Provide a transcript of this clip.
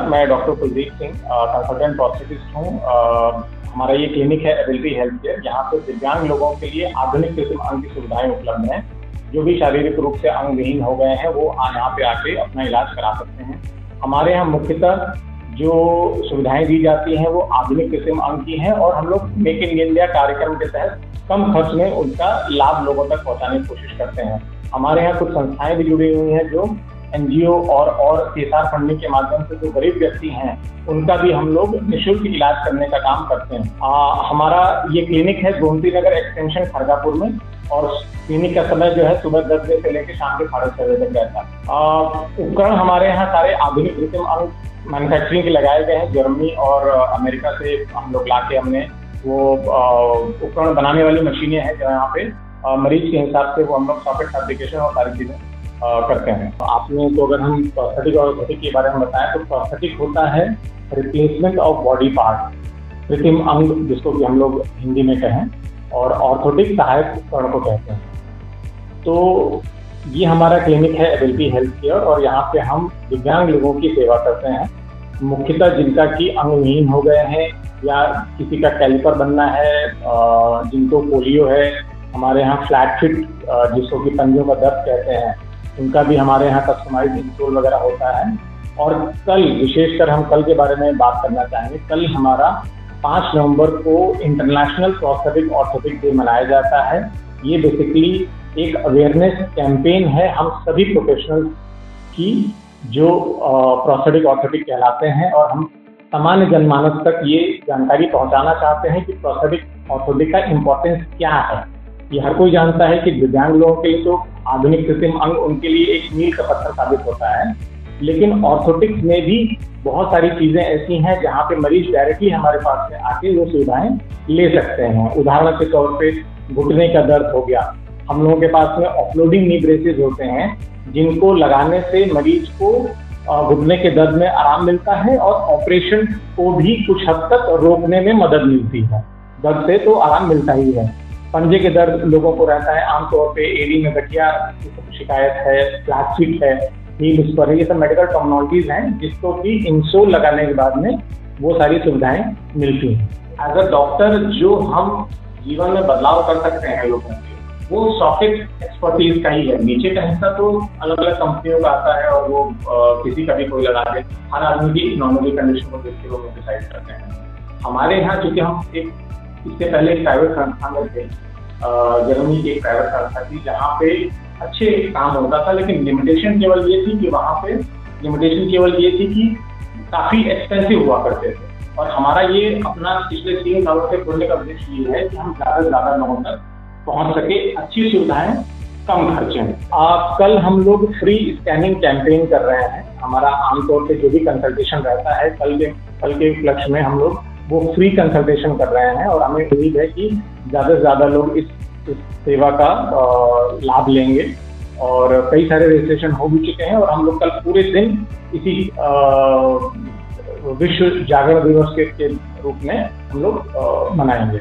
मैं doctor Kuldeep Singh consultant prosthetist हूँ। हमारा ये क्लिनिक है एबिलिटी हेल्थ केयर, यहाँ पे दिव्यांग लोगों के लिए आधुनिक किस्म अंग की सुविधाएं उपलब्ध हैं। जो भी शारीरिक रूप से अंगविहीन हो गए हैं वो यहाँ पे आके अपना इलाज करा सकते हैं। हमारे यहाँ मुख्यतः जो सुविधाएं दी जाती हैं वो आधुनिक किस्म अंग की हैं और हम लोग मेक इन इंडिया कार्यक्रम के तहत कम खर्च में उनका लाभ लोगों तक पहुँचाने की कोशिश करते हैं। हमारे यहाँ कुछ संस्थाएं भी जुड़ी हुई हैं जो एनजीओ और सीएसआर फंडिंग के माध्यम से जो गरीब व्यक्ति हैं उनका भी हम लोग निःशुल्क इलाज करने का काम करते हैं। हमारा ये क्लिनिक है गोमती नगर एक्सटेंशन खड़गापुर में और क्लिनिक का समय जो है सुबह 10 बजे से लेकर शाम के 6:30 बजे तक रहता है। उपकरण हमारे यहाँ सारे आधुनिक कृत्रिम अंग मैन्युफैक्चरिंग के लगाए गए हैं। जर्मनी और अमेरिका से हम लोग लाके हमने वो उपकरण बनाने वाली मशीनें हैं जो यहाँ पे मरीज के हिसाब से वो हम लोग सॉकेट फैब्रिकेशन और सारी चीजें करते हैं। आपने तो अगर हम प्रोस्थेटिक और ऑर्थोटिक के बारे में बताएं तो प्रोस्थेटिक होता है रिप्लेसमेंट ऑफ बॉडी पार्ट, कृत्रिम अंग जिसको कि हम लोग हिंदी में कहें, और ऑर्थोटिक सहायक उपकरण को कहते हैं। तो ये हमारा क्लिनिक है एबिलिटी हेल्थ केयर और यहाँ पे हम दिव्यांग लोगों की सेवा करते हैं, मुख्यतः जिनका कि अंगहीन हो गए हैं या किसी का कैलिपर बनना है, जिनको पोलियो है। हमारे यहाँ फ्लैट फिट जिसको कि पंजों का दर्द कहते हैं, उनका भी हमारे यहाँ कस्टमाइज्ड इंसोल वगैरह होता है। और कल विशेषकर हम कल के बारे में बात करना चाहेंगे। कल हमारा 5 नवंबर को इंटरनेशनल प्रोस्थेटिक ऑर्थोटिक डे मनाया जाता है। ये बेसिकली एक अवेयरनेस कैंपेन है हम सभी प्रोफेशनल्स की जो प्रोस्थेटिक ऑर्थोटिक कहलाते हैं, और हम सामान्य जनमानस तक ये जानकारी पहुंचाना चाहते हैं कि प्रोस्थेटिक ऑर्थोटिक का इम्पोर्टेंस क्या है। ये हर कोई जानता है कि दिव्यांग लोगों के लिए तो आधुनिक कृत्रिम अंग उनके लिए एक मील का पत्थर साबित होता है, लेकिन ऑर्थोटिक्स में भी बहुत सारी चीजें ऐसी हैं जहाँ पे मरीज डायरेक्टली हमारे पास में आके वो सुविधाएं ले सकते हैं। उदाहरण के तौर पे घुटने का दर्द हो गया, हम लोगों के पास में ऑफलोडिंग नी ब्रेसेस होते हैं जिनको लगाने से मरीज को घुटने के दर्द में आराम मिलता है और ऑपरेशन को भी कुछ हद तक रोकने में मदद मिलती है। दर्द से तो आराम मिलता ही है। पंजे के दर्द लोगों को रहता है, आमतौर पे एड़ी में गठिया की शिकायत है, फ्लैट फीट है, हील स्पर है, ये सब मेडिकल टर्मिनोलॉजीज हैं जिसको कि इंसोल लगाने के बाद में वो सारी सुविधाएं मिलती हैं। एज अ डॉक्टर जो हम जीवन में बदलाव कर सकते हैं लोगों के, वो सॉकेट एक्सपर्टीज का ही है। नीचे का हिस्सा तो अलग अलग कंपनियों का आता है और वो किसी का भी कोई लगा दे, हर आदमी की इकोनॉमिक कंडीशन को देख के लोग डिसाइड करते हैं। हमारे यहाँ चूंकि हम एक इससे पहले एक प्राइवेट संस्था में थे, जर्मनी की एक प्राइवेट संस्था थी जहाँ पे अच्छे काम होता था, लेकिन लिमिटेशन केवल ये थी कि काफी एक्सपेंसिव हुआ करते थे। और हमारा ये अपना पिछले 3 सालों से खोलने का उद्देश्य ये है कि हम ज्यादा से ज्यादा लोगों तक पहुंच सके, अच्छी सुविधाएं कम खर्चे में। कल हम लोग फ्री स्कैनिंग कैंपेन कर रहे हैं। हमारा आमतौर पे जो भी कंसल्टेशन रहता है कल के उपलक्ष्य में हम लोग वो फ्री कंसल्टेशन कर रहे हैं और हमें उम्मीद है कि ज़्यादा से ज़्यादा लोग इस सेवा का लाभ लेंगे। और कई सारे रजिस्ट्रेशन हो भी चुके हैं और हम लोग कल पूरे दिन इसी विश्व जागरण दिवस के रूप में हम लोग मनाएंगे।